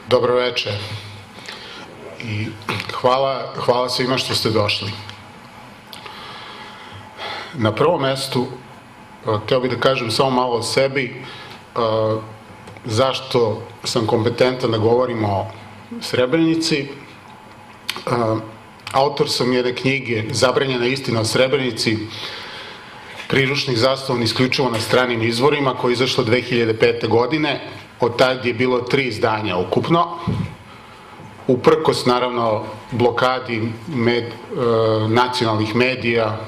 Dobro večer i hvala svima što ste došli. Na prvom mestu hteo bih da kažem samo malo o sebi, zašto sam kompetentan da govorim o Srebrenici. Autor sam jedne knjige Zabranjena istina o Srebrenici, priručnik zasnovan isključivo na stranim izvorima, koja je izašla 2005. godine. Od tad je bilo 3 izdanja ukupno, uprkos naravno blokadi nacionalnih medija,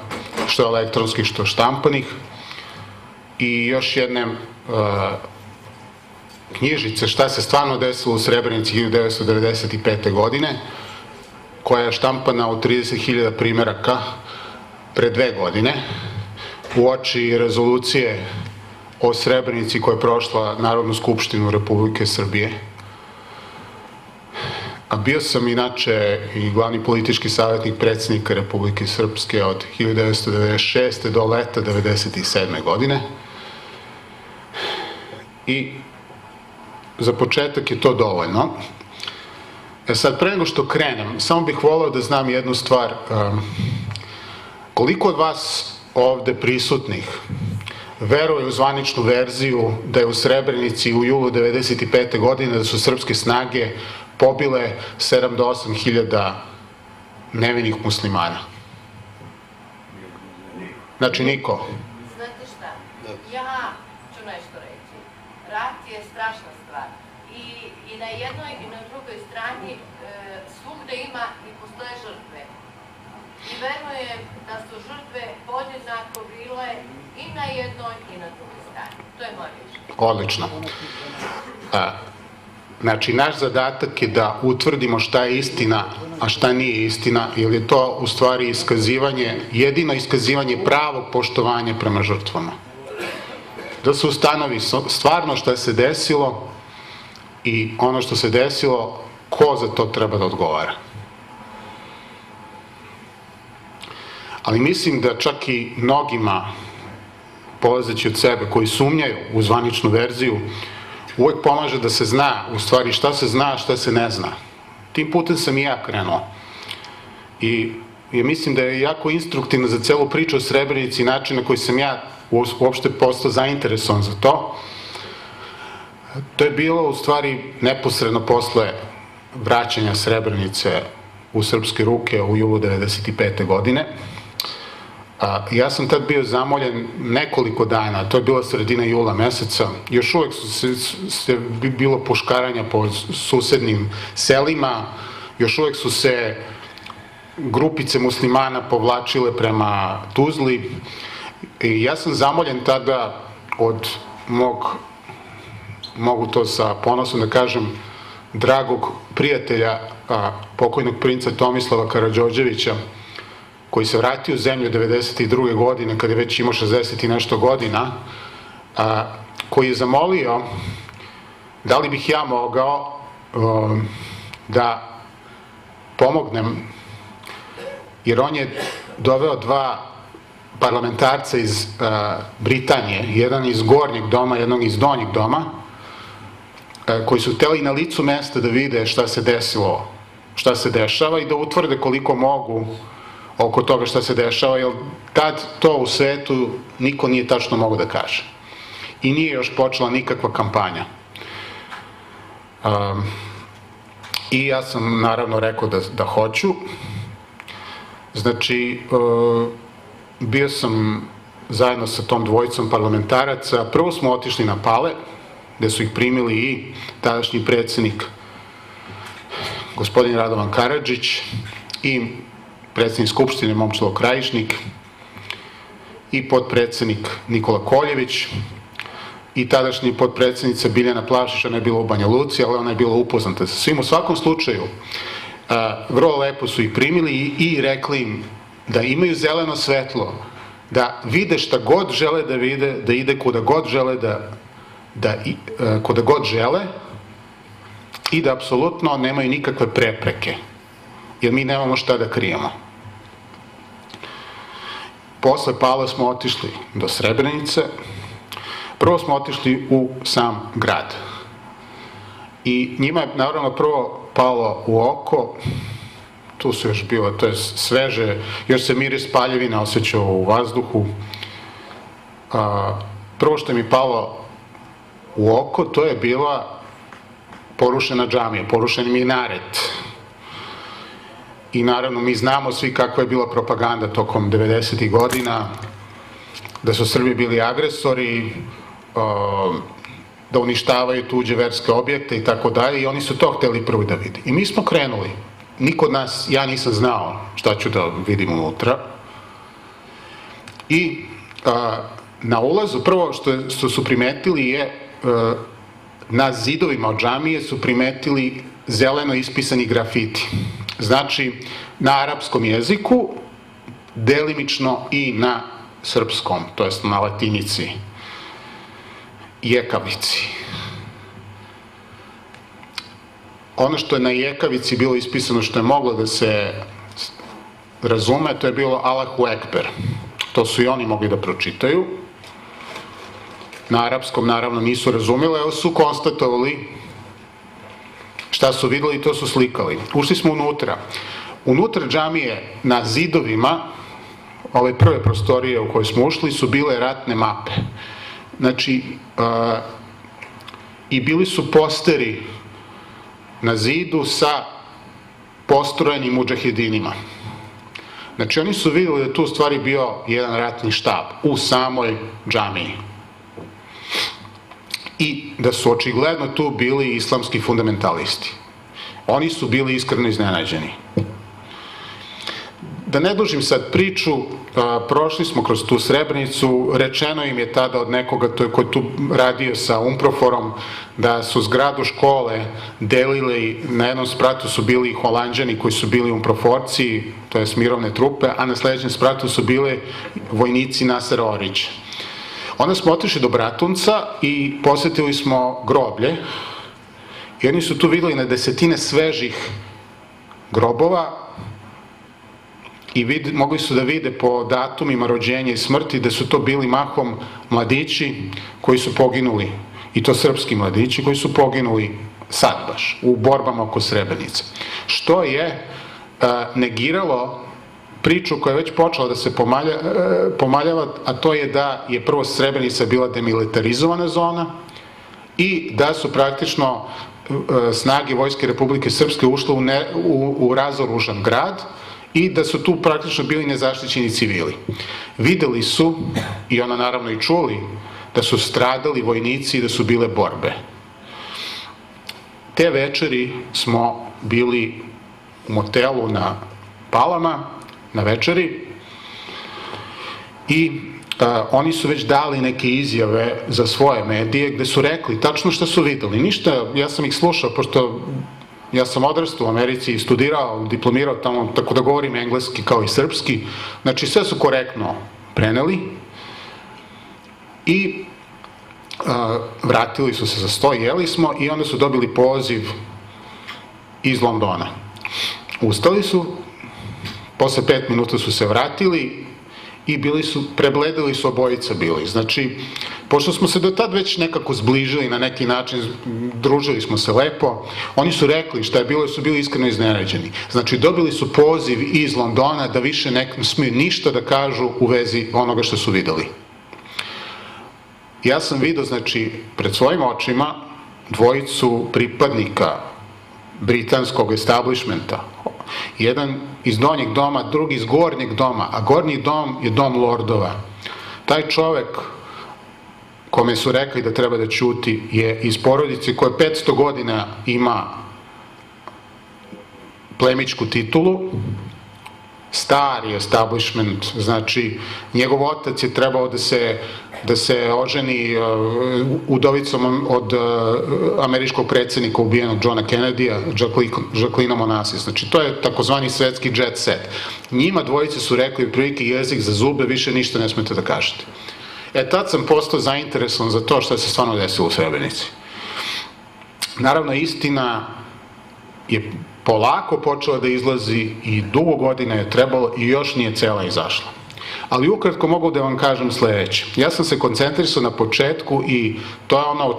što elektronskih, što štampanih, i još jedne knjižice Šta se stvarno desilo u Srebrenici 1995. godine, koja je štampana u 30.000 primeraka pre 2 godine, uoči rezolucije o Srebrenici koja je prošla Narodnu skupštinu Republike Srbije. A bio sam inače i glavni politički savjetnik predsjednika Republike Srpske od 1996. do leta 1997. godine. I za početak je to dovoljno. Sad, pre nego što krenem, samo bih voleo da znam jednu stvar. Koliko od vas ovde prisutnih veruje u zvaničnu verziju da je u Srebrenici u julu 1995. godine da su srpske snage pobile 7 do 8 hiljada nevinih muslimana? Znači, niko. Znate šta, ja ću nešto reći. Rat je strašna stvar. I na jednoj i na drugoj strani svugde ima i postoje žrtve. I verujem da su žrtve podjednako bile i na jednoj i na drugoj strani. To je moje mišljenje. Odlično. Znači, naš zadatak je da utvrdimo šta je istina, a šta nije istina, jer je to u stvari jedino iskazivanje pravog poštovanja prema žrtvama. Da se ustanovi stvarno šta se desilo i ono što se desilo, ko za to treba da odgovara. Ali mislim da čak i mnogima, polazeći od sebe, koji sumnjaju u zvaničnu verziju, uvek pomaže da se zna, u stvari, šta se zna, a šta se ne zna. Tim putem sam i ja krenuo. I mislim da je jako instruktivno za celu priču o Srebrenici način na koji sam ja uopšte postao zainteresovan za to. To je bilo, u stvari, neposredno posle vraćanja Srebrenice u srpske ruke u julu 1995. godine. Ja sam tad bio zamoljen nekoliko dana, to je bila sredina jula meseca, još uvek se bilo puškaranja po susednim selima, još uvek su se grupice muslimana povlačile prema Tuzli i ja sam zamoljen tada od mogu to sa ponosom da kažem, dragog prijatelja, pokojnog princa Tomislava Karađorđevića, koji se vratio u zemlju 1992. godine, kada je već imao 60 i nešto godina, koji je zamolio da li bih ja mogao da pomognem, jer on je doveo 2 parlamentarca iz Britanije, jedan iz gornjeg doma, jednog iz donjeg doma, koji su hteli na licu mesta da vide šta se desilo, šta se dešava i da utvrde koliko mogu oko toga šta se dešava, jer tad to u svetu niko nije tačno mogao da kaže. I nije još počela nikakva kampanja. I ja sam naravno rekao da hoću. Znači, bio sam zajedno sa tom dvojicom parlamentaraca. Prvo smo otišli na Pale, gde su ih primili i tadašnji predsednik gospodin Radovan Karadžić i predsednik Skupštine Momčilo Krajišnik i potpredsednik Nikola Koljević i tadašnji potpredsednica Biljana Plavšić. Ona je bila u Banja Luci, ali ona je bila upoznata sa svim. U svakom slučaju, vrlo lepo su ih primili i rekli im da imaju zeleno svetlo, da vide šta god žele da vide, da ide kuda god žele kuda god žele i da apsolutno nemaju nikakve prepreke, jer mi nemamo šta da krijemo. Posle Pale smo otišli do Srebrenice. Prvo smo otišli u sam grad. I njima je naravno prvo palo u oko, tu su još bilo, to je sveže, još se miris paljevina osjećao u vazduhu. Prvo što mi palo u oko, to je bila porušena džamija, porušen minaret. I naravno mi znamo svi kakva je bila propaganda tokom 90. godina, da su Srbi bili agresori, da uništavaju tuđe verske objekte i tako dalje, i oni su to hteli prvi da vidi. I mi smo krenuli. Niko od nas, ja nisam znao šta ću da vidim unutra. I na ulazu prvo što su primetili je na zidovima od džamije su primetili zeleno ispisani grafiti. Znači, na arapskom jeziku, delimično i na srpskom, to jest na latinici, jekavici. Ono što je na jekavici bilo ispisano, što je moglo da se razume, to je bilo Allahu Ekber. To su i oni mogli da pročitaju. Na arapskom, naravno, nisu razumeli, ali su konstatovali šta su videli i to su slikali. Ušli smo unutra. Unutra džamije, na zidovima, ove prve prostorije u koje smo ušli, su bile ratne mape. Znači, i bili su posteri na zidu sa postrojenim mudžahedinima. Znači, oni su videli da tu stvari bio jedan ratni štab u samoj džamiji. I da su očigledno tu bili islamski fundamentalisti. Oni su bili iskreno iznenađeni. Da ne dužim sad priču, prošli smo kroz tu Srebrenicu, rečeno im je tada od nekoga ko je tu radio sa Umproforom, da su zgradu škole delili, na jednom spratu su bili Holanđani koji su bili Umproforci, to je mirovne trupe, a na sledećem spratu su bili vojnici Nasera Orića. Onda smo otišli do Bratunca i posetili smo groblje i oni su tu videli na desetine svežih grobova i mogli su da vide po datumima rođenja i smrti da su to bili mahom mladići koji su poginuli, i to srpski mladići koji su poginuli sad baš u borbama oko Srebrenice. Što je negiralo priču koja je već počela da se pomaljava, a to je da je prvo Srebrenica bila demilitarizovana zona i da su praktično snage Vojske Republike Srpske ušle u razoružan grad i da su tu praktično bili nezaštićeni civili. Videli su, i ono naravno i čuli, da su stradali vojnici i da su bile borbe. Te večeri smo bili u motelu na Palama, na večeri, i oni su već dali neke izjave za svoje medije gde su rekli tačno šta su videli. Ništa, ja sam ih slušao, pošto ja sam odrastao u Americi i studirao, diplomirao tamo, tako da govorim engleski kao i srpski. Znači, sve su korektno preneli i vratili su se za sto, jeli smo i onda su dobili poziv iz Londona. Ustali su, posle 5 minuta su se vratili i prebledili su obojica bili. Znači, pošto smo se do tad već nekako zbližili na neki način, družili smo se lepo, oni su rekli šta je bilo, su bili iskreno iznenađeni. Znači, dobili su poziv iz Londona da više ne smiju ništa da kažu u vezi onoga što su videli. Ja sam vidio, znači, pred svojim očima dvojicu pripadnika britanskog establishmenta. Jedan iz donjeg doma, drugi iz gornjeg doma, a gornji dom je dom lordova. Taj čovek kome su rekli da treba da ćuti je iz porodice koja 500 godina ima plemićku titulu, stari establishment, znači njegov otac je trebao da se oženi udovicom od američkog predsjednika ubijenog Johna Kennedyja, Jacqueline Onassis. Znači, to je takozvani svetski jet set. Njima dvojice su rekli prilike jezik za zube, više ništa ne smete da kažete. Tad sam postao zainteresovan za to što se stvarno desilo u Srebrenici. Naravno, istina je polako počela da izlazi i dugo godina je trebalo i još nije cela izašla. Ali ukratko mogu da vam kažem sledeće. Ja sam se koncentrisao na početku i to je ono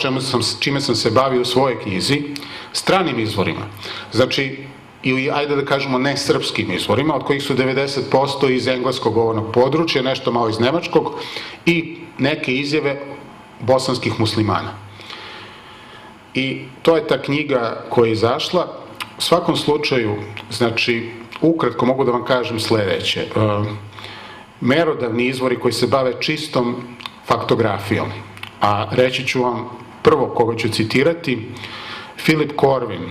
čime sam se bavio u svojoj knjizi, stranim izvorima. Znači, ili ajde da kažemo ne srpskim izvorima, od kojih su 90% iz engleskog govornog područja, nešto malo iz nemačkog i neke izjave bosanskih muslimana. I to je ta knjiga koja je izašla. U svakom slučaju, znači, ukratko mogu da vam kažem sledeće. Merodavni izvori koji se bave čistom faktografijom, a reći ću vam prvo koga ću citirati, Philip Corwin,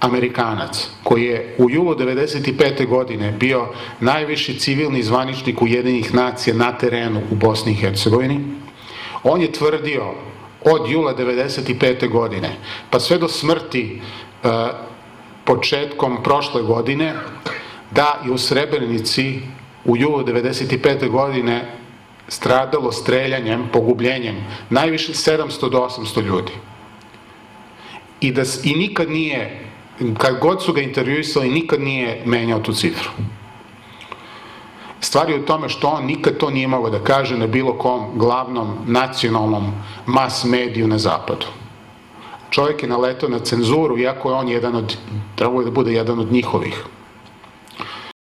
Amerikanac, koji je u julu 1995. godine bio najviši civilni zvaničnik Ujedinjenih nacija na terenu u Bosni i Hercegovini. On je tvrdio od jula 1995. godine pa sve do smrti početkom prošle godine da je u Srebrenici u julu 1995. godine stradalo streljanjem, pogubljenjem najviše 700 do 800 ljudi. I nikad nije, kad god su ga intervjuisali, nikad nije menjao tu cifru. Stvar je u tome što on nikad to nije mogao da kaže na bilo kom glavnom nacionalnom mas mediju na zapadu. Čovjek je naletao na cenzuru, iako je on trebao da bude jedan od njihovih